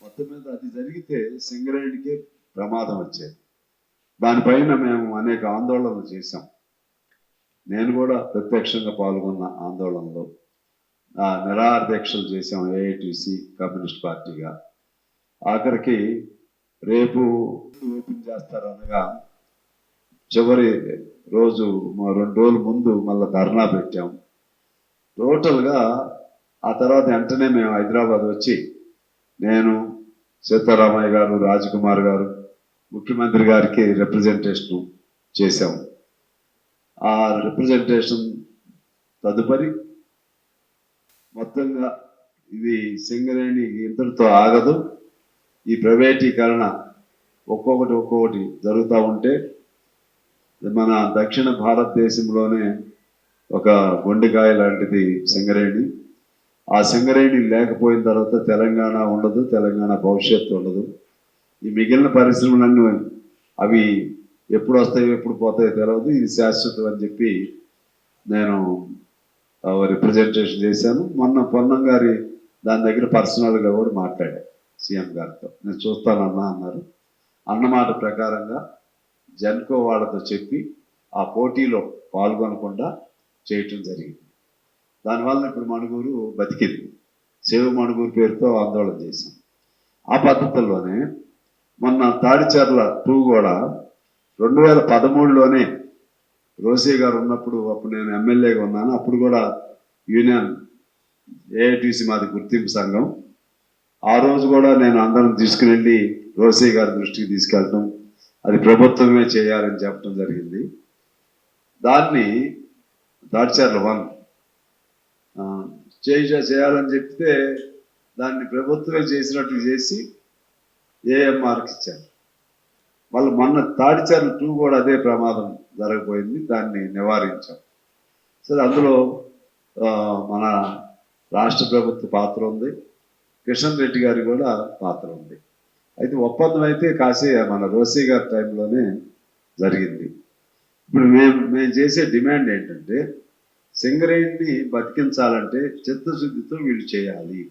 మొత్తం మీద అది జరిగితే సింగరేణికి ప్రమాదం వచ్చేది. దానిపైన మేము అనేక ఆందోళనలు చేశాం. నేను కూడా ప్రత్యక్షంగా పాల్గొన్న ఆందోళనలో నిరాహార దీక్షలు చేశాం ఏఐటీసీ కమ్యూనిస్ట్ పార్టీగా. ఆఖరికి రేపు ఓపెన్ చేస్తారనగా చివరి రోజు 2 రోజుల ముందు మళ్ళీ ధర్నా పెట్టాం. టోటల్గా ఆ తర్వాత వెంటనే మేము హైదరాబాద్ వచ్చి నేను, సీతారామయ్య గారు, రాజకుమార్ గారు ముఖ్యమంత్రి గారికి రిప్రజెంటేషన్ చేశాము. ఆ రిప్రజెంటేషన్ తదుపరి మొత్తంగా ఇది సింగరేణి ఇంతటితో ఆగదు. ఈ ప్రైవేటీకరణ ఒక్కొక్కటి జరుగుతూ ఉంటే మన దక్షిణ భారతదేశంలోనే ఒక గుండెకాయ లాంటిది సింగరేణి. ఆ సింగరేణి లేకపోయిన తర్వాత తెలంగాణ ఉండదు, తెలంగాణ భవిష్యత్తు ఉండదు. ఈ మిగిలిన పరిశ్రమలన్నీ అవి ఎప్పుడు వస్తాయో ఎప్పుడు పోతాయో తెలియదు. ఇది శాశ్వతం అని చెప్పి నేను రిప్రజెంటేషన్ చేశాను. మొన్న పొన్నం గారి దాని దగ్గర పర్సనల్గా కూడా మాట్లాడా సీఎం గారితో. నేను చూస్తానన్నా అన్నారు. అన్నమాట ప్రకారంగా జెన్కో వాళ్ళతో చెప్పి ఆ పోటీలో పాల్గొనకుండా చేయటం జరిగింది. దానివల్ల ఇప్పుడు మణుగూరు బతికింది. సేవ మణుగూరు పేరుతో ఆందోళన చేశాం. ఆ పద్ధతుల్లోనే మొన్న తాడిచర్ల 2 కూడా 2013లోనే రోసే గారు ఉన్నప్పుడు, అప్పుడు నేను ఎమ్మెల్యేగా ఉన్నాను. అప్పుడు కూడా యూనియన్ ఏఐటీసీ మాది గుర్తింపు సంఘం. ఆ రోజు కూడా నేను అందరం తీసుకుని వెళ్ళి రోసే గారి దృష్టికి తీసుకెళ్ళటం, అది ప్రభుత్వమే చేయాలని చెప్పడం జరిగింది. దాన్ని తాడిచర్ల 1 చేయాలని చెప్తే దాన్ని ప్రభుత్వమే చేసినట్టు చేసి ఏఎంఆర్కి ఇచ్చారు. వాళ్ళు మొన్న తాడిచర్ల 2 కూడా అదే ప్రమాదం జరగబోయింది. దాన్ని నివారించాం. సరే, అందులో మన రాష్ట్ర ప్రభుత్వ పాత్ర ఉంది, కిషన్ రెడ్డి గారి కూడా పాత్ర ఉంది. అయితే ఒప్పందం అయితే మన రోసే గారి టైంలోనే జరిగింది. ఇప్పుడు మేము చేసే డిమాండ్ ఏంటంటే, సింగరేణిని బతికించాలంటే చిత్తశుద్ధితో వీళ్ళు చేయాలి.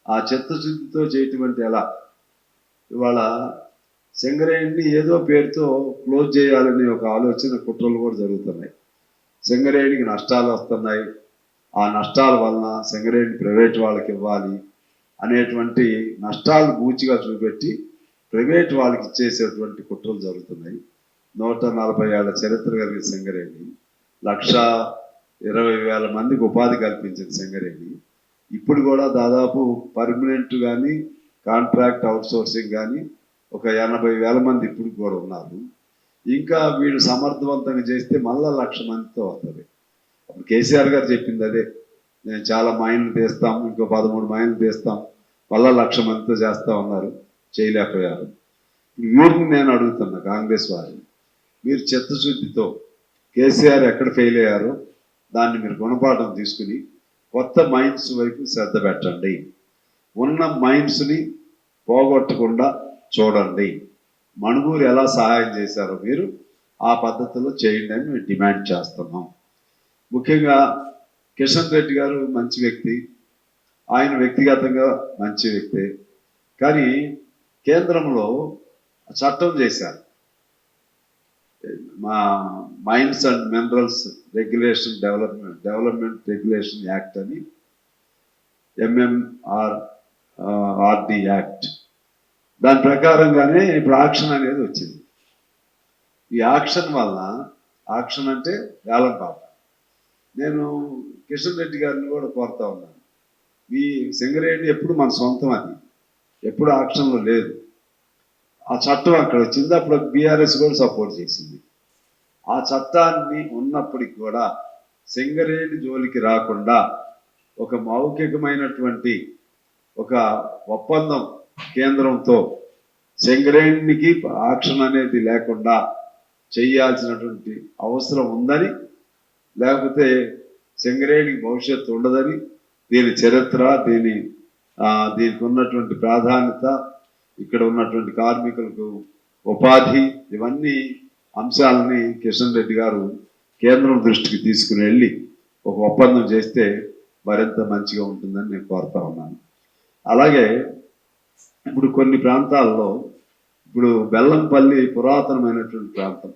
ఆ చిత్తశుద్ధితో చేయటం ఎలా? ఇవాళ సింగరేణిని ఏదో పేరుతో క్లోజ్ చేయాలనే ఒక ఆలోచన, కుట్రలు కూడా జరుగుతున్నాయి. సింగరేణికి నష్టాలు వస్తున్నాయి, ఆ నష్టాల వలన సింగరేణి ప్రైవేట్ వాళ్ళకి ఇవ్వాలి అనేటువంటి నష్టాలు బూచిగా చూపెట్టి ప్రైవేట్ వాళ్ళకి ఇచ్చేసేటువంటి కుట్రలు జరుగుతున్నాయి. 140 ఏళ్ల చరిత్ర కలిగిన సింగరేణి, 1,20,000 మందికి ఉపాధి కల్పించిన సింగరేణి ఇప్పుడు కూడా దాదాపు పర్మనెంట్ కానీ కాంట్రాక్ట్ అవుట్సోర్సింగ్ కానీ ఒక 80,000 మంది ఇప్పుడు కూడా ఉన్నారు. ఇంకా వీళ్ళు సమర్థవంతంగా చేస్తే మళ్ళా 1,00,000 మందితో వస్తుంది. అప్పుడు కేసీఆర్ గారు చెప్పింది అదే, నేను చాలా మైన్లు తీస్తాం, ఇంకో 13 మైన్లు తీస్తాం, మళ్ళా 1,00,000 మందితో చేస్తా ఉన్నారు, చేయలేకపోయారు. వీరిని నేను అడుగుతున్నా కాంగ్రెస్ వారిని, మీరు చిత్తశుద్ధితో కేసీఆర్ ఎక్కడ ఫెయిల్ అయ్యారో దాన్ని మీరు గుణపాఠం తీసుకుని కొత్త మైన్స్ వైపు శ్రద్ధ పెట్టండి. ఉన్న మైన్స్ని పోగొట్టకుండా చూడండి. మణుగూరు ఎలా సహాయం చేశారో మీరు ఆ పద్ధతిలో చేయండి అని మేము డిమాండ్ చేస్తున్నాం. ముఖ్యంగా కిషన్ రెడ్డి గారు మంచి వ్యక్తి, ఆయన వ్యక్తిగతంగా మంచి వ్యక్తే. కానీ కేంద్రంలో చట్టం చేశారు, మా mines and minerals regulation development regulation act అని, ఎంఎంఆర్ఆర్డి యాక్ట్. దాని ప్రకారంగానే ఇప్పుడు ఆక్షన్ అనేది వచ్చింది. ఈ ఆక్షన్ వలన, ఆక్షన్ అంటే వేలం పాట, నేను కిషన్ రెడ్డి గారిని కూడా కోరుతా ఉన్నాను, ఈ సింగరేణి ఎప్పుడు మన సొంతం, అది ఎప్పుడు ఆక్షన్లో లేదు. ఆ చట్టం అక్కడ వచ్చింది, అప్పుడు బీఆర్ఎస్ కూడా సపోర్ట్ చేసింది. ఆ చట్టాన్ని ఉన్నప్పటికి కూడా సింగరేణి జోలికి రాకుండా ఒక మౌఖికమైనటువంటి ఒక ఒప్పందం కేంద్రంతో సింగరేణికి ఆక్షన్ అనేది లేకుండా చేయాల్సినటువంటి అవసరం ఉందని, లేకపోతే సింగరేణికి భవిష్యత్తు ఉండదని, దీని చరిత్ర, దీనికి ఉన్నటువంటి ప్రాధాన్యత, ఇక్కడ ఉన్నటువంటి కార్మికులకు ఉపాధి, ఇవన్నీ అంశాలని కిషన్ రెడ్డి గారు కేంద్రం దృష్టికి తీసుకుని వెళ్ళి ఒక ఒప్పందం చేస్తే మరింత మంచిగా ఉంటుందని నేను కోరుతా ఉన్నాను. అలాగే ఇప్పుడు కొన్ని ప్రాంతాల్లో ఇప్పుడు బెల్లంపల్లి పురాతనమైనటువంటి ప్రాంతం,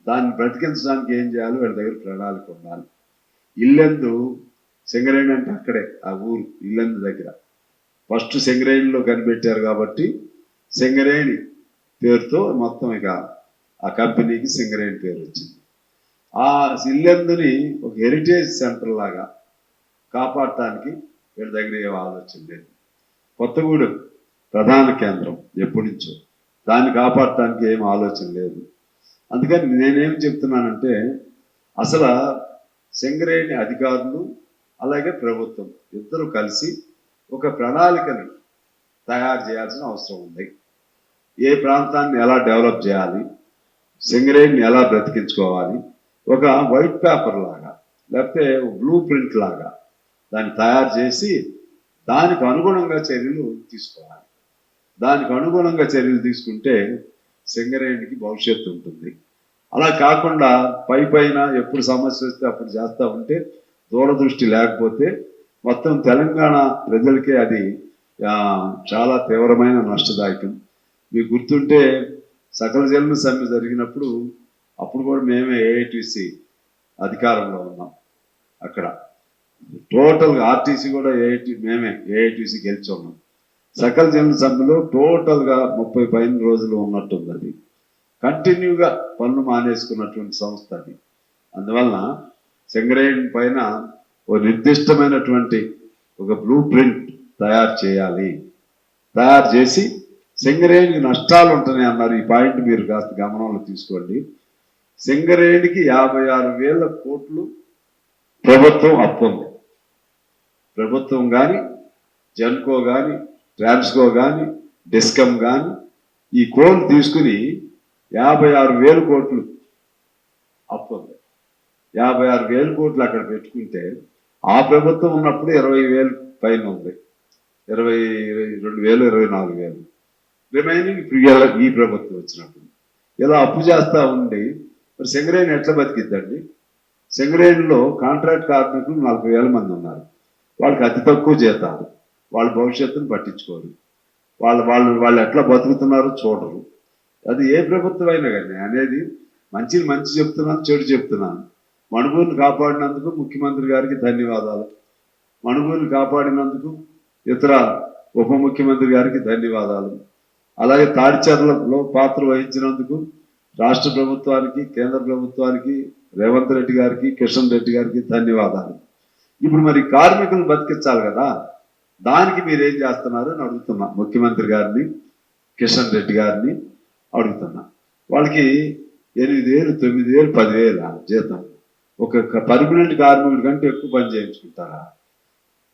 దాన్ని బ్రతికించడానికి ఏం చేయాలి, వీళ్ళ దగ్గర ప్రణాళిక ఉండాలి. ఇల్లెందు సింగరేణి అంటే అక్కడే ఆ ఊరు ఇల్లెందు దగ్గర ఫస్ట్ సింగరేణిలో కనిపెట్టారు కాబట్టి సింగరేణి పేరుతో మొత్తం ఇక ఆ కంపెనీకి సింగరేణి పేరు వచ్చింది. ఆ ఇల్లెందుని ఒక హెరిటేజ్ సెంటర్ లాగా కాపాడటానికి వీళ్ళ దగ్గర ఏం ఆలోచన లేదు. కొత్తగూడెం ప్రధాన కేంద్రం ఎప్పటి నుంచో, దాన్ని కాపాడటానికి ఏం ఆలోచన లేదు. అందుకని నేనేం చెప్తున్నానంటే అసలు సింగరేణి అధికారులు అలాగే ప్రభుత్వం ఇద్దరు కలిసి ఒక ప్రణాళికని తయారు చేయాల్సిన అవసరం ఉంది. ఏ ప్రాంతాన్ని ఎలా డెవలప్ చేయాలి, సింగరేణిని ఎలా బ్రతికించుకోవాలి, ఒక వైట్ పేపర్ లాగా లేకపోతే బ్లూ ప్రింట్ లాగా దాన్ని తయారు చేసి దానికి అనుగుణంగా చర్యలు తీసుకోవాలి. దానికి అనుగుణంగా చర్యలు తీసుకుంటే సింగరేణికి భవిష్యత్తు ఉంటుంది. అలా కాకుండా పైన ఎప్పుడు సమస్య వస్తే అప్పుడు చేస్తూ ఉంటే దూరదృష్టి లేకపోతే మొత్తం తెలంగాణ ప్రజలకే అది చాలా తీవ్రమైన నష్టదాయకం. మీకు గుర్తుంటే సకల జనుల సమ్మె జరిగినప్పుడు అప్పుడు కూడా మేమే ఏఐటీసీ అధికారంలో ఉన్నాం. అక్కడ టోటల్గా ఆర్టీసీ కూడా మేమే ఏఐటీసీ గెలిచి ఉన్నాం. సకల జనుల సమ్మెలో టోటల్గా 30 పైన రోజులు ఉన్నట్టుంది. అది కంటిన్యూగా పనులు మానేసుకున్నటువంటి సంస్థ అది. అందువలన సింగరేణి పైన ఓ నిర్దిష్టమైనటువంటి ఒక బ్లూ ప్రింట్ తయారు చేయాలి. తయారు చేసి సింగరేణికి నష్టాలు ఉంటున్నాయి అన్నారు. ఈ పాయింట్ మీరు కాస్త గమనంలో తీసుకోండి. సింగరేణికి 56,000 కోట్లు ప్రభుత్వం అప్పు ఉంది. ప్రభుత్వం కానీ, జెన్కో కానీ, ట్రాన్స్కో కానీ, డిస్కమ్ కానీ ఈ కోల్ తీసుకుని 56,000 కోట్లు అప్పు ఉంది. 56,000 కోట్లు అక్కడ పెట్టుకుంటే ఆ ప్రభుత్వం ఉన్నప్పుడు 20,000 పైన ఉంది, 22,000, 24,000 రిమైనింగ్ ఇప్పుడు ఈ ప్రభుత్వం వచ్చినప్పుడు ఇలా అప్పు చేస్తూ ఉండి మరి సింగరేణి ఎట్లా బతికిద్దండి? సింగరేణిలో కాంట్రాక్ట్ కార్మికులు 40,000 మంది ఉన్నారు. వాళ్ళకి అతి తక్కువ జీతాలు, వాళ్ళ భవిష్యత్తును పట్టించుకోరు. వాళ్ళు ఎట్లా బతుకుతున్నారో చూడరు. అది ఏ ప్రభుత్వం అయినా కానీ అనేది మంచి చెప్తున్నాను, చెడు చెప్తున్నాను. మణుగూరుని కాపాడినందుకు ముఖ్యమంత్రి గారికి ధన్యవాదాలు. మణుగూరుని కాపాడినందుకు ఇతర ఉప ముఖ్యమంత్రి గారికి ధన్యవాదాలు. అలాగే తాడిచెర్లలో పాత్ర వహించినందుకు రాష్ట్ర ప్రభుత్వానికి, కేంద్ర ప్రభుత్వానికి, రేవంత్ రెడ్డి గారికి, కిషన్ రెడ్డి గారికి ధన్యవాదాలు. ఇప్పుడు మరి కార్మికులను బతికించాలి కదా, దానికి మీరేం చేస్తున్నారు అని అడుగుతున్నా. ముఖ్యమంత్రి గారిని, కిషన్ రెడ్డి గారిని అడుగుతున్నా. వాళ్ళకి 8,000, 9,000, 10,000 జీతం. ఒక పర్మనెంట్ కార్మికుడి కంటే ఎక్కువ పని చేయించుకుంటారా?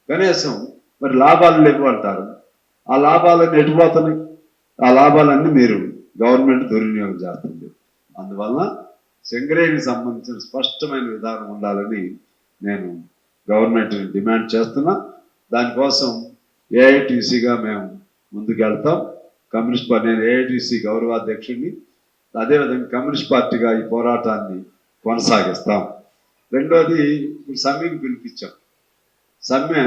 కనీసం మరి లాభాలు లేవు అంటారు. ఆ లాభాలన్నీ ఎటుపోతున్నాయి? ఆ లాభాలన్నీ మీరు గవర్నమెంట్ దుర్వినియోగం చేస్తుంది. అందువలన సింగరేణికి సంబంధించిన స్పష్టమైన విధానం ఉండాలని నేను గవర్నమెంట్ని డిమాండ్ చేస్తున్నా. దానికోసం ఏఐటీసీగా మేము ముందుకెళ్తాం. కమ్యూనిస్ట్ పార్టీ, నేను ఏఐటీసీ గౌరవాధ్యక్షుడిని, అదేవిధంగా కమ్యూనిస్ట్ పార్టీగా ఈ పోరాటాన్ని కొనసాగిస్తాం. రెండోది, ఇప్పుడు సమ్మెకి పిలిపించాం. సమ్మె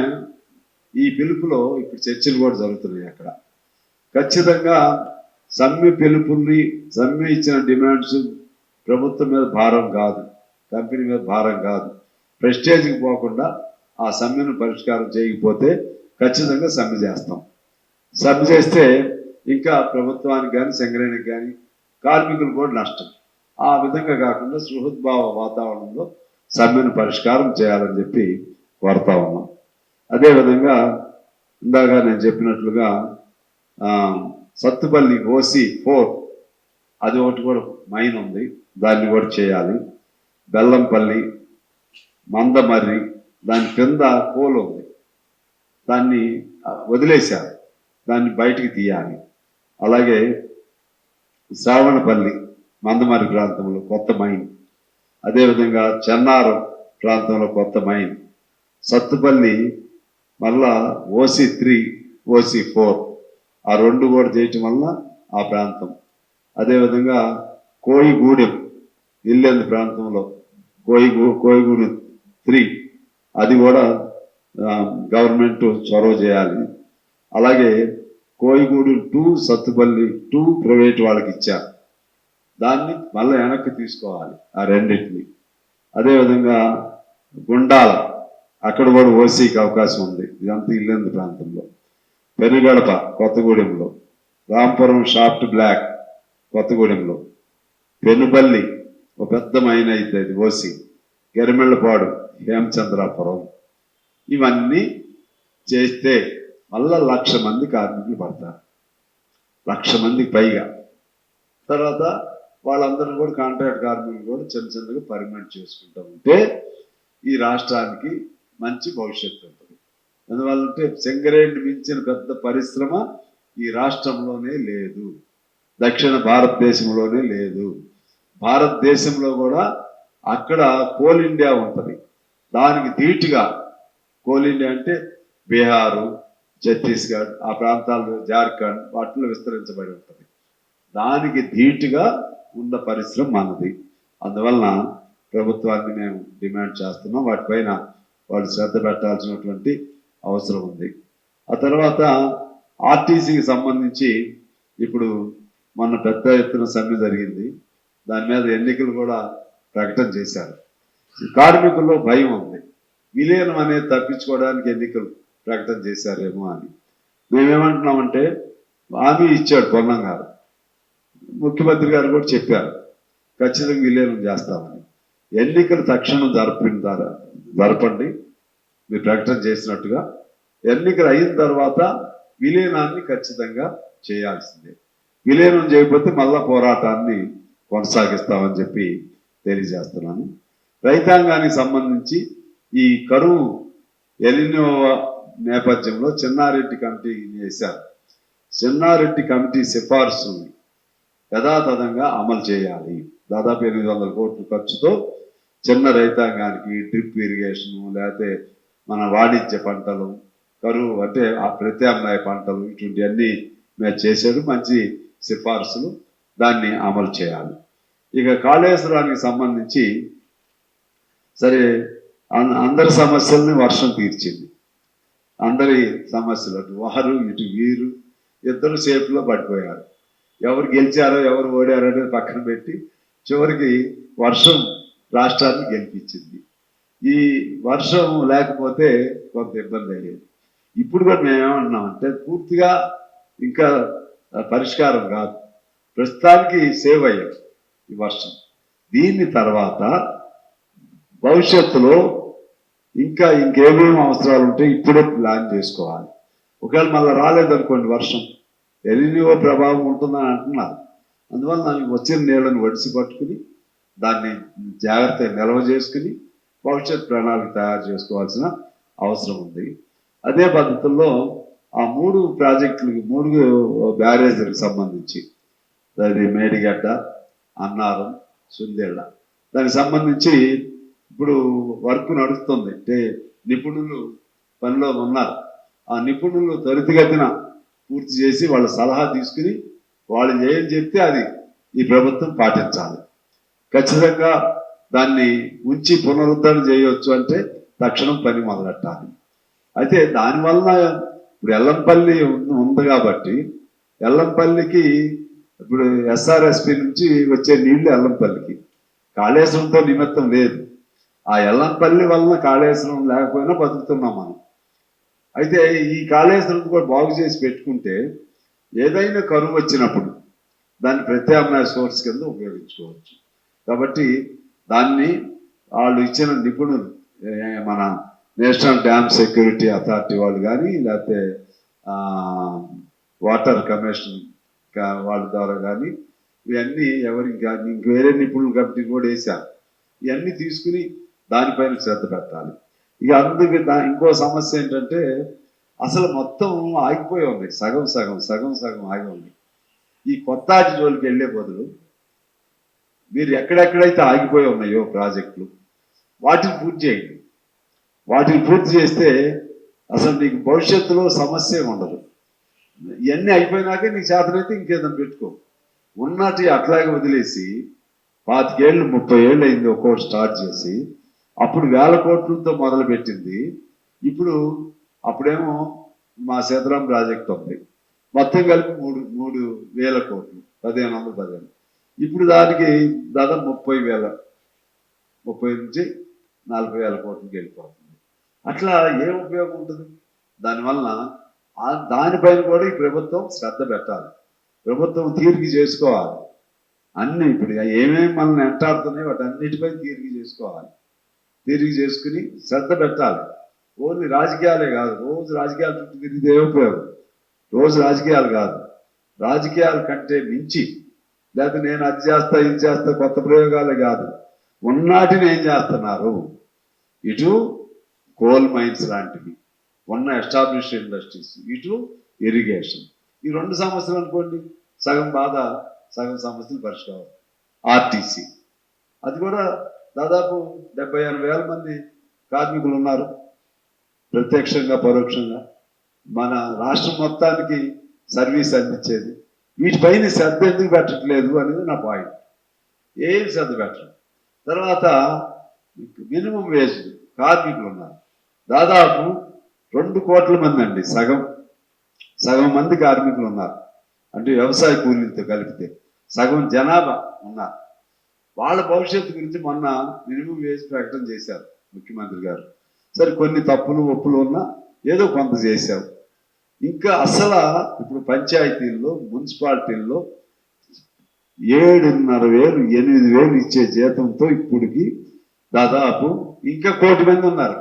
ఈ పిలుపులో ఇప్పుడు చర్చలు కూడా జరుగుతున్నాయి. అక్కడ ఖచ్చితంగా సమ్మె పిలుపుల్ని, సమ్మె ఇచ్చిన డిమాండ్స్ ప్రభుత్వం మీద భారం కాదు, కంపెనీ మీద భారం కాదు. ప్రెస్టేజ్కి పోకుండా ఆ సమ్మెను పరిష్కారం చేయకపోతే ఖచ్చితంగా సమ్మె చేస్తాం. సమ్మె చేస్తే ఇంకా ప్రభుత్వానికి కానీ, సింగరేణికి కానీ, కార్మికులు కూడా నష్టం. ఆ విధంగా కాకుండా సుహృద్భావ వాతావరణంలో సమ్మెను పరిష్కారం చేయాలని చెప్పి కోరుతా ఉన్నాం. అదేవిధంగా ఇందాక నేను చెప్పినట్లుగా సత్తుపల్లి OC4 అది ఒకటి కూడా మైన్ ఉంది, దాన్ని కూడా చేయాలి. బెల్లంపల్లి, మందమర్రి దాని కింద కోల్ ఉంది, దాన్ని వదిలేశారు, దాన్ని బయటికి తీయాలి. అలాగే శ్రావణపల్లి మందమర్రి ప్రాంతంలో కొత్త మైన్, అదేవిధంగా చెన్నారం ప్రాంతంలో కొత్త మైన్, సత్తుపల్లి మళ్ళా OC3, OC4 ఆ రెండు కూడా చేయటం వల్ల ఆ ప్రాంతం, అదేవిధంగా కోయిగూడెం ఇల్లెందు ప్రాంతంలో కోయిగూడెం 3 అది కూడా గవర్నమెంట్ చొరవ చేయాలి. అలాగే కోయిగూడు 2 సత్తుపల్లి 2 ప్రైవేట్ వాళ్ళకి ఇచ్చారు, దాన్ని మళ్ళీ వెనక్కి తీసుకోవాలి ఆ రెండింటిని. అదేవిధంగా గుండాల అక్కడ కూడా ఓసీకి అవకాశం ఉంది, ఇదంతా ఇల్లందు ప్రాంతంలో. పెనుగడప కొత్తగూడెంలో, రాంపురం షాఫ్ట్ బ్లాక్ కొత్తగూడెంలో, పెనుబల్లి ఒక పెద్ద మైన్ అయితే అది ఓసి, గరిమెళ్ళపాడు హేమచంద్రాపురం. ఇవన్నీ చేస్తే మళ్ళా 1,00,000 మంది కార్మికులు పడతారు, 1,00,000 మందికి పైగా. తర్వాత వాళ్ళందరూ కూడా కాంట్రాక్ట్ కార్మికులు కూడా చిన్న చిన్నగా పర్మనెంట్ చేసుకుంటూ ఉంటే ఈ రాష్ట్రానికి మంచి భవిష్యత్తు ఉంటుంది. ఎందువల్లంటే సింగరేణి మించిన పెద్ద పరిశ్రమ ఈ రాష్ట్రంలోనే లేదు, దక్షిణ భారతదేశంలోనే లేదు. భారతదేశంలో కూడా అక్కడ కోల్ ఇండియా ఉంటుంది, దానికి ధీటుగా కోల్ ఇండియా అంటే బీహారు, ఛత్తీస్గఢ్ ఆ ప్రాంతాలు, జార్ఖండ్ వాటిలో విస్తరించబడి ఉంటుంది. దానికి ధీటుగా ఉన్న పరిశ్రమ మనది. అందువలన ప్రభుత్వాన్ని మేము డిమాండ్ చేస్తున్నాం, వాటిపైన వాళ్ళు శ్రద్ధ పెట్టాల్సినటువంటి అవసరం ఉంది. ఆ తర్వాత ఆర్టీసీకి సంబంధించి ఇప్పుడు మొన్న పెద్ద ఎత్తున సమ్మె జరిగింది, దాని మీద ఎన్నికలు కూడా ప్రకటన చేశారు. కార్మికుల్లో భయం ఉంది, విలీనం అనేది తప్పించుకోవడానికి ఎన్నికలు ప్రకటన చేశారేమో అని. మేమేమంటున్నామంటే హామీ ఇచ్చాడు పొన్నం గారు, ముఖ్యమంత్రి గారు కూడా చెప్పారు ఖచ్చితంగా విలీనం చేస్తామని. ఎన్నికలు తక్షణం జరపండి మీరు ప్రకటన చేసినట్టుగా. ఎన్నికలు అయిన తర్వాత విలీనాన్ని ఖచ్చితంగా చేయాల్సిందే, విలీనం చేయకపోతే మళ్ళా పోరాటాన్ని కొనసాగిస్తామని చెప్పి తెలియజేస్తున్నాను. రైతాంగానికి సంబంధించి ఈ కరువు ఎలినో నేపథ్యంలో చెన్నారెడ్డి కమిటీ వేశారు. చెన్నారెడ్డి కమిటీ సిఫార్సుని యథాతథంగా అమలు చేయాలి. దాదాపు 800 కోట్ల ఖర్చుతో చిన్న రైతాంగానికి డ్రిప్ ఇరిగేషను, లేకపోతే మన వాణిజ్య పంటలు, కరువు అంటే ఆ ప్రత్యామ్నాయ పంటలు, ఇటువంటివన్నీ మేము చేసేది మంచి సిఫార్సులు, దాన్ని అమలు చేయాలి. ఇక కాళేశ్వరానికి సంబంధించి సరే అందరి సమస్యల్ని వర్షం తీర్చింది, అందరి సమస్యలు అటు వారు ఇటు వీరు ఇద్దరు సేఫ్లో పడిపోయారు. ఎవరు గెలిచారో ఎవరు ఓడారో అనేది పక్కన పెట్టి చివరికి వర్షం రాష్ట్రాన్ని గెలిపించింది. ఈ వర్షం లేకపోతే కొంత ఇబ్బంది అయ్యేది. ఇప్పుడు కూడా మేమేమంటున్నామంటే పూర్తిగా ఇంకా పరిష్కారం కాదు, ప్రస్తుతానికి సేవ్ అయ్యాం ఈ వర్షం. దీని తర్వాత భవిష్యత్తులో ఇంకేమేమి అవసరాలు ఉంటే ఇప్పుడే ప్లాన్ చేసుకోవాలి. ఒకవేళ మళ్ళీ రాలేదనుకోండి వర్షం, ఎలినియో ప్రభావం ఉంటుందని అంటున్నారు. అందువల్ల వచ్చిన నీళ్ళని వడిసి పట్టుకుని దాన్ని జాగ్రత్తగా నిల్వ చేసుకుని భవిష్యత్ ప్రణాళిక తయారు చేసుకోవాల్సిన అవసరం ఉంది. అదే పద్ధతుల్లో ఆ 3 ప్రాజెక్టులకి 3 బ్యారేజీలకు సంబంధించి, అది మేడిగడ్డ, అన్నారం, సుందేళ్ళ, దానికి సంబంధించి ఇప్పుడు వర్క్ నడుస్తుంది. అంటే నిపుణులు పనిలో ఉన్నారు. ఆ నిపుణులు త్వరితగతిన పూర్తి చేసి వాళ్ళ సలహా తీసుకుని వాళ్ళు ఏం చెప్తే అది ఈ ప్రభుత్వం పాటించాలి. ఖచ్చితంగా దాన్ని ఉంచి పునరుద్ధరణ చేయవచ్చు అంటే తక్షణం పని మొదలెట్టాలి. అయితే దానివల్ల ఇప్పుడు ఎల్లంపల్లి ఉంది కాబట్టి ఎల్లంపల్లికి ఇప్పుడు ఎస్ఆర్ఎస్పి నుంచి వచ్చే నీళ్లు ఎల్లంపల్లికి, కాళేశ్వరంతో నిమిత్తం లేదు. ఆ ఎల్లంపల్లి వలన కాళేశ్వరం లేకపోయినా బతుకుతున్నాం మనం. అయితే ఈ కాళేశ్వరం కూడా బాగు చేసి పెట్టుకుంటే ఏదైనా కరువు వచ్చినప్పుడు దాన్ని ప్రత్యామ్నాయ సోర్స్ కింద ఉపయోగించుకోవచ్చు. కాబట్టి దాన్ని వాళ్ళు ఇచ్చిన నిపుణులు, మన నేషనల్ డ్యామ్ సెక్యూరిటీ అథారిటీ వాళ్ళు కానీ లేకపోతే వాటర్ కమిషన్ వాళ్ళ ద్వారా కానీ ఇవన్నీ ఎవరికి కానీ ఇంక వేరే నిపుణుల కమిటీ కూడా వేశారు. ఇవన్నీ తీసుకుని దానిపైన శ్రద్ధ పెట్టాలి. ఇక అందుకు ఇంకో సమస్య ఏంటంటే అసలు మొత్తం ఆగిపోయి ఉంది, సగం సగం ఆగి ఉంది. ఈ కొత్తాటి జోలికి వెళ్ళే బదులు మీరు ఎక్కడెక్కడైతే ఆగిపోయి ఉన్నాయో ప్రాజెక్టులు వాటిని పూర్తి చేయండి. వాటిని పూర్తి చేస్తే అసలు నీకు భవిష్యత్తులో సమస్య ఉండదు. ఇవన్నీ అయిపోయినాకే నీకు చేతనైతే ఇంకేదైనా పెట్టుకో. ఉన్నటి అట్లాగే వదిలేసి 25 ఏళ్ళు 30 ఏళ్ళు అయింది ఒక్కొక్కటి స్టార్ట్ చేసి అప్పుడు 1000 కోట్లతో మొదలుపెట్టింది. ఇప్పుడు అప్పుడేమో మా సీతారాం ప్రాజెక్ట్ ఉంది, మొత్తం కలిపి 3,000 కోట్లు, 1515. ఇప్పుడు దానికి దాదాపు 30 నుంచి 40,000 కోట్లకి వెళ్ళిపోతుంది. అట్లా ఏం ఉపయోగం ఉంటుంది దానివల్ల? దానిపైన కూడా ఈ ప్రభుత్వం శ్రద్ధ పెట్టాలి, ప్రభుత్వం తీరిక చేసుకోవాలి. అన్ని ఇప్పుడు ఏమేమి మనల్ని వెంటాడుతున్నాయి వాటన్నిటిపై తీరిక చేసుకోవాలి, తీరిక చేసుకుని శ్రద్ధ పెట్టాలి. ఓన్లీ రాజకీయాలే కాదు, రోజు రాజకీయాలు చుట్టూ తిరిగితే ఏ ఉపయోగం? రోజు రాజకీయాలు కాదు, రాజకీయాల కంటే మించి, లేకపోతే నేను అది చేస్తా ఇది చేస్తా కొత్త ప్రయోగాలే కాదు, ఉన్నాటిని ఏం చేస్తున్నారు. ఇటు కోల్ మైన్స్ లాంటివి, ఉన్న ఎస్టాబ్లిష్డ్ ఇండస్ట్రీస్, ఇటు ఇరిగేషన్. ఈ 2 సమస్యలు అనుకోండి, సగం బాధ, సగం సమస్యలు పరిష్కారం. ఆర్టీసీ అది కూడా దాదాపు 70-80 వేల మంది కార్మికులు ఉన్నారు, ప్రత్యక్షంగా పరోక్షంగా మన రాష్ట్రం మొత్తానికి సర్వీస్ అందించేది. వీటిపైన శ్రద్ధ ఎందుకు పెట్టట్లేదు అనేది నా పాయింట్. ఏం శ్రద్ధ పెట్టరు. తర్వాత మినిమం వేజ్ కార్మికులు ఉన్నారు, దాదాపు 2 కోట్ల మంది అండి, సగం మంది కార్మికులు ఉన్నారు. అంటే వ్యవసాయ కూలీలతో కలిపితే సగం జనాభా ఉన్నారు. వాళ్ళ భవిష్యత్తు గురించి మొన్న మినిమం వేజ్ ప్రకటన చేశారు ముఖ్యమంత్రి గారు. సరే కొన్ని తప్పులు ఒప్పులు ఉన్నా ఏదో కొంత చేశావు. ఇంకా అసలు ఇప్పుడు పంచాయతీల్లో మున్సిపాలిటీల్లో 7,500 8,000 ఇచ్చే జీతంతో ఇప్పటికి దాదాపు ఇంకా 1 కోటి మంది ఉన్నారు.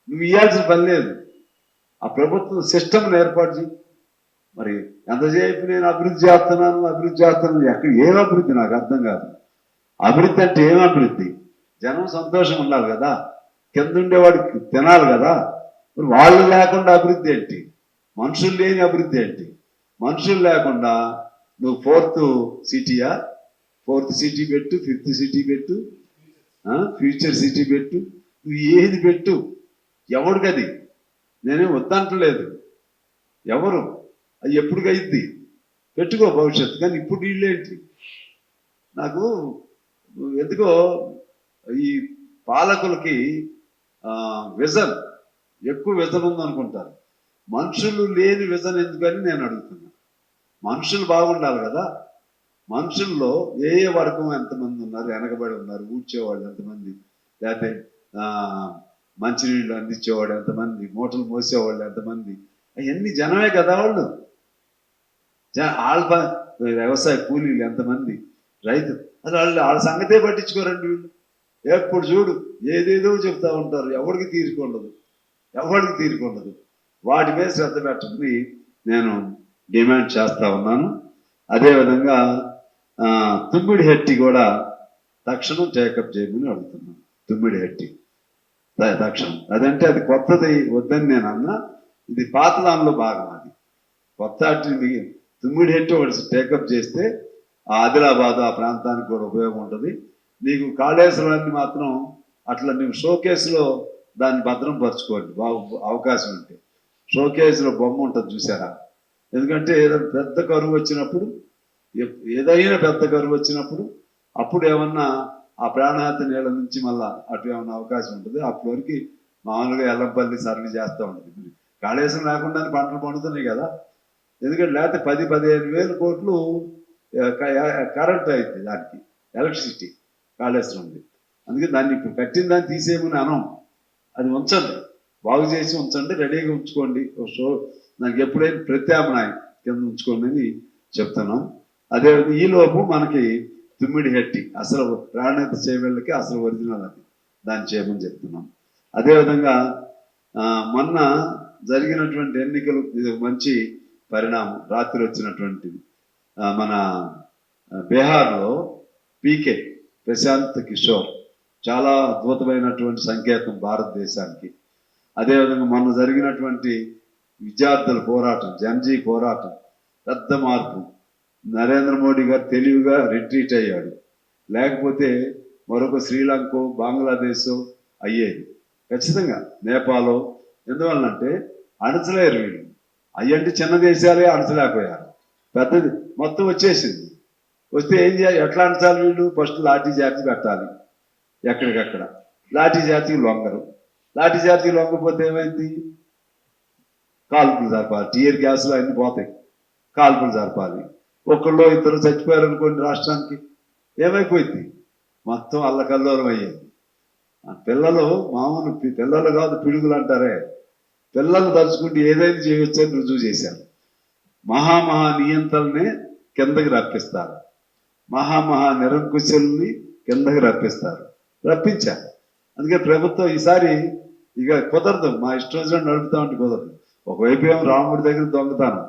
నువ్వు ఇవ్వాల్సిన పని లేదు, ఆ ప్రభుత్వం సిస్టమ్ని ఏర్పాటు చేయి. మరి ఎంతసేపు నేను అభివృద్ధి చేస్తున్నాను, ఎక్కడ ఏం అభివృద్ధి నాకు అర్థం కాదు. అభివృద్ధి అంటే ఏం అభివృద్ధి? జనం సంతోషం ఉండాలి కదా, కింద ఉండేవాడికి తినాలి కదా. మరి వాళ్ళు లేకుండా అభివృద్ధి ఏంటి? మనుషులు లేని అభివృద్ధి ఏంటి? మనుషులు లేకుండా నువ్వు 4th సిటీయా, 4th సిటీ పెట్టు, 5th సిటీ పెట్టు, ఫ్యూచర్ సిటీ పెట్టు, నువ్వు ఏది పెట్టు, ఎవరికి అది నేనేం వద్దంటలేదు. ఎవరు అది ఎప్పటికైద్ది పెట్టుకో భవిష్యత్తు. కానీ ఇప్పుడు వీళ్ళేంటి? నాకు ఎందుకో ఈ పాలకులకి విజన్, ఎక్కువ విజన్ ఉందనుకుంటారు. మనుషులు లేని విజన్ ఎందుకని నేను అడుగుతున్నా. మనుషులు బాగుండాలి కదా. మనుషుల్లో ఏ వర్గం ఎంతమంది ఉన్నారు, వెనకబడి ఉన్నారు, ఊడ్చేవాళ్ళు ఎంతమంది, లేకపోతే మంచినీళ్ళు అందించేవాడు ఎంతమంది, మూటలు మోసేవాళ్ళు ఎంతమంది, అవన్నీ జనమే కదా. వాళ్ళు వాళ్ళ వ్యవసాయ కూలీలు ఎంతమంది, రైతు, అది వాళ్ళ సంగతే పట్టించుకోరండి వీళ్ళు. ఎప్పుడు చూడు ఏదేదో చెప్తా ఉంటారు, ఎవరికి తీరుకుండదు. వాటి మీద శ్రద్ధ పెట్టమని నేను డిమాండ్ చేస్తా ఉన్నాను. అదేవిధంగా తుమ్మిడిహెట్టి కూడా తక్షణం టేకప్ చేయమని అడుగుతున్నాను. తుమ్మిడిహెట్టి తక్షణం, అదంటే అది కొత్తది వద్దని నేను అన్నా, ఇది పాత దానిలో భాగం. అది కొత్త తుమ్మిడిహెట్టి ఒకటి టేకప్ చేస్తే ఆదిలాబాద్ ఆ ప్రాంతానికి కూడా ఉపయోగం ఉంటుంది. నీకు కాళేశ్వరాన్ని మాత్రం అట్లా నువ్వు షోకేస్లో దాన్ని భద్రం పరచుకోండి, అవకాశం ఉంటే. షోకేస్లో బొమ్మ ఉంటుంది చూసారా? ఎందుకంటే ఏదైనా పెద్ద కరువు వచ్చినప్పుడు అప్పుడు ఏమన్నా ఆ ప్రాణాహత నీళ్ళ నుంచి మళ్ళా అటు ఏమన్నా అవకాశం ఉంటుంది. అప్పటి వరకు మామూలుగా ఎల్లంపల్లి సర్వీ చేస్తూ ఉంటుంది. కాళేశ్వరం లేకుండా పంటలు పండుతున్నాయి కదా. ఎందుకంటే లేకపోతే 10-15 వేల కోట్లు కరెంట్ అవుతుంది దానికి, ఎలక్ట్రిసిటీ కాళేశ్వరం ఉంది. అందుకే దాన్ని ఇప్పుడు కట్టిన దాన్ని తీసేయమని అనం, అది ఉంచండి, బాగు చేసి ఉంచండి, రెడీగా ఉంచుకోండి. నాకు ఎప్పుడైనా ప్రత్యామ్నాయం కింద ఉంచుకోండి అని చెప్తున్నాం. అదేవిధంగా ఈలోపు మనకి తుమ్మిడిహెట్టి అసలు ప్రాణాయత చేయవేళ్ళకి అసలు ఒరిజినల్ అది, దాన్ని చేయమని చెప్తున్నాం. అదేవిధంగా మొన్న జరిగినటువంటి ఎన్నికలు ఇది మంచి పరిణామం. రాత్రి వచ్చినటువంటిది మన బీహార్లో పీకే ప్రశాంత్ కిషోర్ చాలా అద్భుతమైనటువంటి సంకేతం భారతదేశానికి. అదేవిధంగా మొన్న జరిగినటువంటి విద్యార్థుల పోరాటం, జన్జీ పోరాటం, పెద్ద మార్పు. నరేంద్ర మోడీ గారు తెలివిగా రిట్రీట్ అయ్యాడు, లేకపోతే మరొక శ్రీలంక, బంగ్లాదేశ్ అయ్యేది ఖచ్చితంగా, నేపాల్. ఎందువల్లంటే అణచలేరు వీళ్ళు. అయ్యంటే చిన్న దేశాలే అణచలేకపోయారు, పెద్దది మొత్తం వచ్చేసింది. వస్తే ఏం చేయాలి, ఎట్లా అణచాలి వీళ్ళు? ఫస్ట్ లాఠీ చార్జ్ పెట్టాలి ఎక్కడికక్కడ. లాఠీ జాతికి లొంగరు. లాఠీ జాతికి లొంగపోతే ఏమైంది? కాల్పులు జరపాలి. టీయర్ గ్యాస్లు అన్ని పోతాయి, కాల్పులు జరపాలి. ఒకళ్ళు ఇద్దరు చచ్చిపోయారు అనుకోండి, రాష్ట్రానికి ఏమైపోయింది? మొత్తం అల్లకల్లోలం అయ్యేది. పిల్లలు మామూలు పిల్లలు కాదు, పిడుగులు అంటారే, పిల్లలు తలుచుకుంటే ఏదైనా చేయొచ్చని రుజువు చేశారు. మహామహా నియంత్రణనే కిందకి రప్పిస్తారు, మహామహా నిరంకుశల్ని కిందకి రప్పించారు. అందుకే ప్రభుత్వం ఈసారి ఇక కుదరదు, మా ఇష్టం వచ్చినట్టు నడుపుతామంటే కుదరదు. ఒకవైపు ఏమో రాముడి దగ్గర దొంగతాను,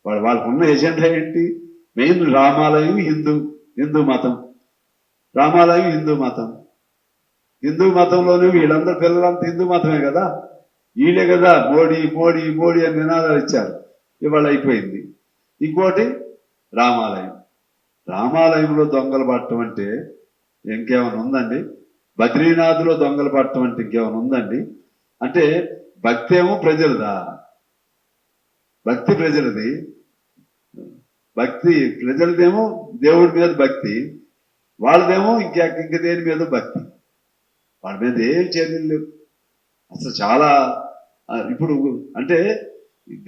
వాళ్ళకు ఉన్న ఎజెండా ఏంటి? మెయిన్ రామాలయం హిందూ మతం, రామాలయం హిందూ మతంలోనే వీళ్ళందరూ పిల్లలంతా హిందూ మతమే కదా, వీళ్ళే కదా మోడీ మోడీ మోడీ అని నినాదాలు ఇచ్చారు. ఇవాళ అయిపోయింది. ఇంకోటి రామాలయంలో దొంగలు పట్టడం అంటే ఇంకేమైనా ఉందండి? బద్రీనాథ్లో దొంగలు పట్టడం అంటే ఇంకేమైనా ఉందండి? అంటే భక్తి ఏమో ప్రజలదా, భక్తి ప్రజలది, భక్తి ప్రజలదేమో దేవుడి మీద భక్తి, వాళ్ళదేమో ఇంక దేని మీద భక్తి. వాళ్ళ మీద ఏం చర్యలు లేవు అసలు. చాలా ఇప్పుడు అంటే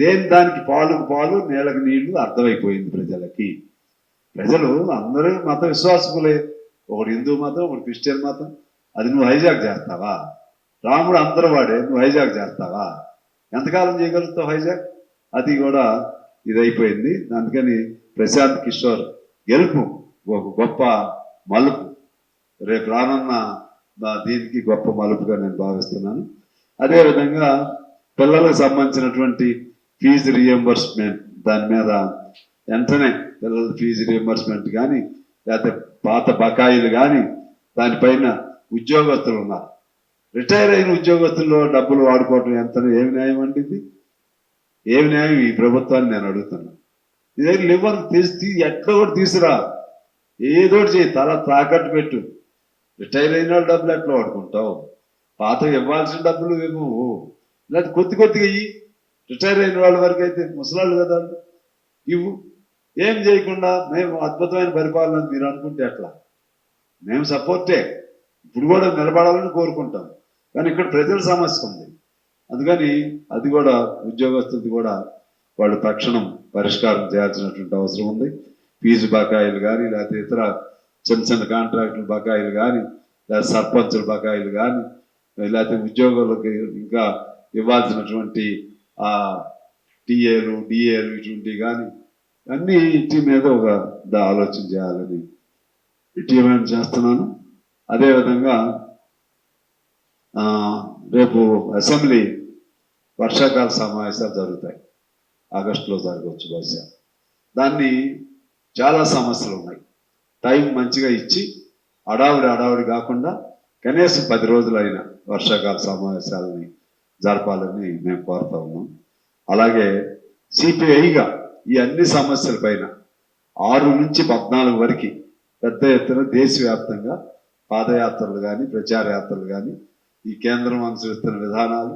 దేని దానికి పాలుకు పాలు నీళ్ళకి నీళ్లు అర్థమైపోయింది ప్రజలకి. ప్రజలు అందరూ మత విశ్వాసకులే, ఒకటి హిందూ మతం, ఒకటి క్రిస్టియన్ మతం. అది నువ్వు హైజాక్ చేస్తావా? రాముడు అందరూ వాడే, నువ్వు హైజాక్ చేస్తావా? ఎంతకాలం చేయగలుగుతావు హైజాక్? అది కూడా ఇదైపోయింది. అందుకని ప్రశాంత్ కిషోర్ గెలుపు ఒక గొప్ప మలుపు, రేపు రానున్న దీనికి గొప్ప మలుపుగా నేను భావిస్తున్నాను. అదేవిధంగా పిల్లలకు సంబంధించినటువంటి ఫీజు రియంబర్స్మెంట్, దాని మీద వెంటనే పిల్లల ఫీజు రియంబర్స్మెంట్ కానీ, లేకపోతే పాత బకాయిలు కానీ, దానిపైన ఉద్యోగస్తులు ఉన్నారు, రిటైర్ అయిన ఉద్యోగస్తుల్లో డబ్బులు వాడుకోవటం ఏమి న్యాయం అండి? ఇది ఏమి న్యాయం? ఈ ప్రభుత్వాన్ని నేను అడుగుతున్నాను. నీ దగ్గర లేవని ఎట్లా కూడా తీసురా, ఏదోటి చేయి, తల తాకట్టు పెట్టు. రిటైర్ అయిన వాళ్ళు డబ్బులు ఎట్లా వాడుకుంటావు? పాత ఇవ్వాల్సిన డబ్బులు ఏమో లేదా కొద్దిగా ఇయ్యి. రిటైర్ అయిన వాళ్ళ వరకు అయితే ముసలాళ్ళు కదా ఇవ్వు. ఏం చేయకుండా మేము అద్భుతమైన పరిపాలన మీరు అనుకుంటే ఎట్లా? మేము సపోర్టే, ఇప్పుడు కూడా నిలబడాలని కోరుకుంటాం. కానీ ఇక్కడ ప్రజల సమస్య ఉంది. అందుకని అది కూడా ఉద్యోగస్తులది కూడా వాళ్ళు తక్షణం పరిష్కారం చేయాల్సినటువంటి అవసరం ఉంది. ఫీజు బకాయిలు కానీ, లేకపోతే ఇతర చిన్న కాంట్రాక్టుల బకాయిలు కానీ, లేదా సర్పంచుల బకాయిలు కానీ, లేకపోతే ఉద్యోగులకు ఇంకా ఇవ్వాల్సినటువంటి టీఏలు డిఏలు ఇటువంటివి కానీ అన్నీ ఇంటి మీద ఒక ఆలోచన చేయాలని డిమాండ్ చేస్తున్నాను. అదేవిధంగా రేపు అసెంబ్లీ వర్షాకాల సమావేశాలు జరుగుతాయి, ఆగస్టులో జరగవచ్చు బహుశా. దాన్ని చాలా సమస్యలు ఉన్నాయి. టైం మంచిగా ఇచ్చి అడావిడి కాకుండా కనీసం 10 రోజులైన వర్షాకాల సమావేశాలని జరపాలని మేము కోరుతా ఉన్నాం. అలాగే సిపిఐగా ఈ అన్ని సమస్యల పైన 6 నుంచి 14 వరకు పెద్ద ఎత్తున దేశవ్యాప్తంగా పాదయాత్రలు కానీ, ప్రచార యాత్రలు కానీ, ఈ కేంద్రం అనుసరిస్తున్న విధానాలు,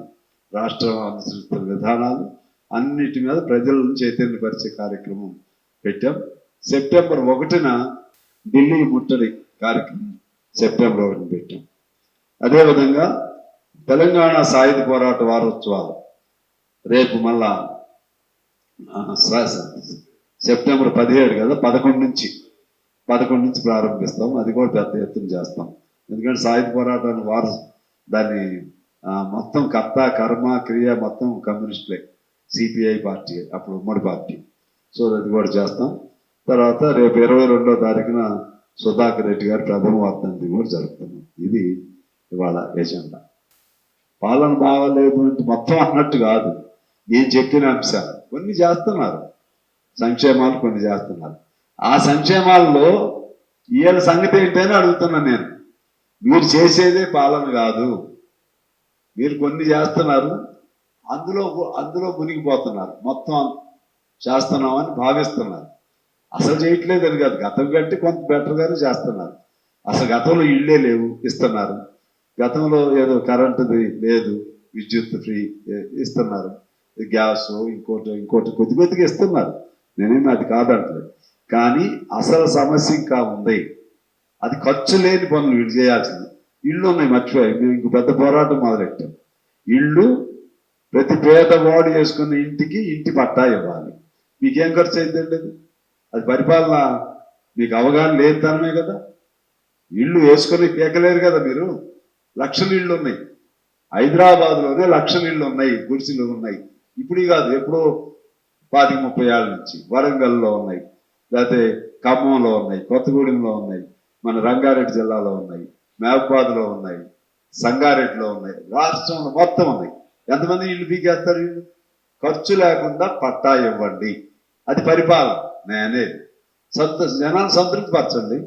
రాష్ట్రం అనుసరిస్తున్న విధానాలు అన్నిటి మీద ప్రజలను చైతన్యపరిచే కార్యక్రమం పెట్టాం. సెప్టెంబర్ 1న ఢిల్లీ ముట్టడి కార్యక్రమం సెప్టెంబర్ 1న పెట్టాం. అదేవిధంగా తెలంగాణ సాయుధ పోరాట వారోత్సవాలు రేపు మళ్ళా సెప్టెంబర్ 17 కదా, 11 నుంచి ప్రారంభిస్తాం. అది కూడా పెద్ద ఎత్తున చేస్తాం. ఎందుకంటే సాయుధ పోరాటాన్ని దాన్ని మొత్తం కర్త కర్మ క్రియ మొత్తం కమ్యూనిస్టులే, సిపిఐ పార్టీ అప్పుడు ఉమ్మడి పార్టీ. సో అది కూడా చేస్తాం. తర్వాత రేపు 22వ తారీఖున సుధాకర్ రెడ్డి గారి ప్రథమ వర్ధంతి కూడా జరుపుతున్నాం. ఇది ఇవాళ ఎజెండా. పాలన బాగాలేదు అంటే మొత్తం అన్నట్టు కాదు, నేను చెప్పిన అంశాలు కొన్ని చేస్తున్నారు, సంక్షేమాలు కొన్ని చేస్తున్నారు. ఆ సంక్షేమాల్లో వీళ్ళ సంగతి ఏంటని అడుగుతున్నాను నేను. మీరు చేసేదే పాలన కాదు, మీరు కొన్ని చేస్తున్నారు, అందులో మునిగిపోతున్నారు, మొత్తం చేస్తున్నామని భావిస్తున్నారు. అసలు చేయట్లేదని కాదు, గతం కంటే కొంత బెటర్గానే చేస్తున్నారు. అసలు గతంలో ఇళ్ళే లేవు, ఇస్తున్నారు. గతంలో ఏదో కరెంటుది లేదు, విద్యుత్ ఫ్రీ ఇస్తున్నారు, గ్యాస్ ఇంకోటి కొద్దిగా ఇస్తున్నారు. నేనేమి అది కాదంటలేదు. కానీ అసలు సమస్య ఇంకా ఉంది. అది ఖర్చు లేని పనులు వీళ్ళు చేయాల్సింది. ఇళ్ళు ఉన్నాయి, మర్చిపోయి మేము ఇంక పెద్ద పోరాటం మొదలెట్టాం. ఇళ్ళు ప్రతి పేదవాడు చేసుకున్న ఇంటికి ఇంటి పట్టా ఇవ్వాలి. మీకేం ఖర్చు అయిందండి అది? అది పరిపాలన మీకు అవగాహన లేదు తనమే కదా. ఇళ్ళు వేసుకొని పీకలేరు కదా మీరు. లక్షల ఇళ్ళు ఉన్నాయి, హైదరాబాద్లోనే లక్షల ఇళ్ళు ఉన్నాయి, గుడిసెలు ఉన్నాయి. ఇప్పుడు కాదు, ఎప్పుడో 25-30 ఏళ్ళ నుంచి. వరంగల్లో ఉన్నాయి, లేకపోతే ఖమ్మంలో ఉన్నాయి, కొత్తగూడెంలో ఉన్నాయి, మన రంగారెడ్డి జిల్లాలో ఉన్నాయి, మహబూబాద్లో ఉన్నాయి, సంగారెడ్డిలో ఉన్నాయి, రాష్ట్రంలో మొత్తం ఉన్నాయి. ఎంతమంది ఇల్లు పీకేస్తారు? వీళ్ళు ఖర్చు లేకుండా పట్టా ఇవ్వండి, అది పరిపాలన. నేనే జనాన్ని సంతృప్తి పరచండి.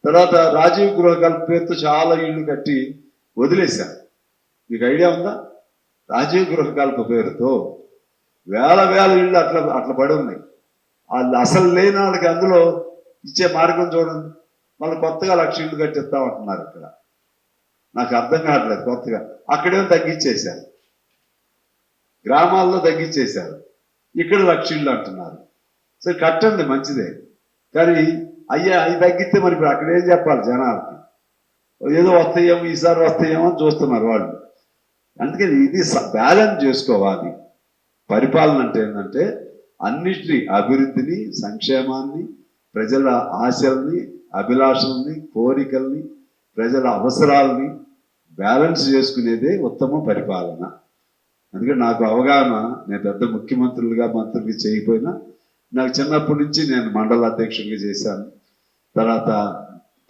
తర్వాత రాజీవ్ గృహకల్ప పేరుతో చాలా ఇళ్ళు కట్టి వదిలేశారు. మీకు ఐడియా ఉందా? రాజీవ్ గృహకల్ప పేరుతో వేల ఇళ్ళు అట్లా పడి ఉన్నాయి. వాళ్ళు అసలు లేని వాళ్ళకి అందులో ఇచ్చే మార్గం చూడండి. మళ్ళీ కొత్తగా 1,00,000 ఇళ్ళు కట్టిస్తామంటున్నారు. ఇక్కడ నాకు అర్థం కావట్లేదు. కొత్తగా అక్కడేమో తగ్గించేశారు, గ్రామాల్లో తగ్గించేశారు, ఇక్కడ 1,00,000 ఇళ్ళు అంటున్నారు. సరే కట్టండి, మంచిదే. కానీ అయ్యా అవి తగ్గిస్తే మరి ఇప్పుడు అక్కడ ఏం చెప్పాలి జనాలకి? ఏదో వస్తాయేమో, ఈసారి వస్తాయేమో అని చూస్తున్నారు వాళ్ళు. అందుకని ఇది బ్యాలెన్స్ చేసుకోవాలి. పరిపాలన అంటే ఏంటంటే అన్నిటినీ, అభివృద్ధిని, సంక్షేమాన్ని, ప్రజల ఆశల్ని, అభిలాషల్ని, కోరికల్ని, ప్రజల అవసరాలని బ్యాలెన్స్ చేసుకునేదే ఉత్తమ పరిపాలన. అందుకే నాకు అవగాహన, నేను పెద్ద ముఖ్యమంత్రులుగా మంత్రులుగా చేయకపోయినా నాకు చిన్నప్పటి నుంచి నేను మండల అధ్యక్షుడిగా చేశాను. తర్వాత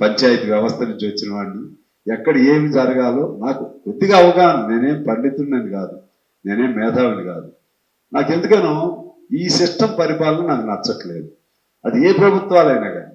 పంచాయతీ వ్యవస్థ నుంచి వచ్చిన వాడిని. ఎక్కడ ఏమి జరగాలో నాకు కొద్దిగా అవగాహన. నేనేం పండితుడిని కాదు, నేనేం మేధావిని కాదు. నాకు ఎందుకనో ఈ సిస్టమ్ పరిపాలన నాకు నచ్చట్లేదు. అది ఏ ప్రభుత్వాలైనా కానీ.